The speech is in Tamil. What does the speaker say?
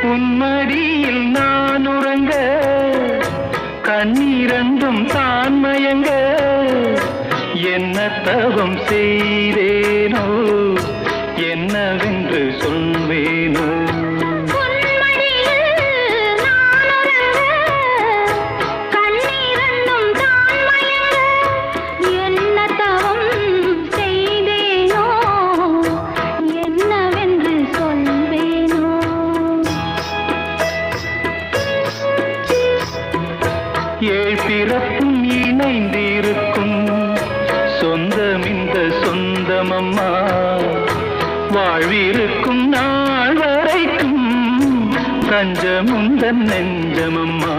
உன்மடியில் நான் உறங்க கண்ணீரண்டும் தான் மயங்க என்ன தவம் செய்தேனோ என்னவென்று சொல்வேனோ ஏழ் பிறப்பும் இணைந்திருக்கும் சொந்தம் இந்த சொந்தமம்மா வாழ்விருக்கும் நாள் வரைக்கும் தஞ்சமுந்தன் நெஞ்சமம்மா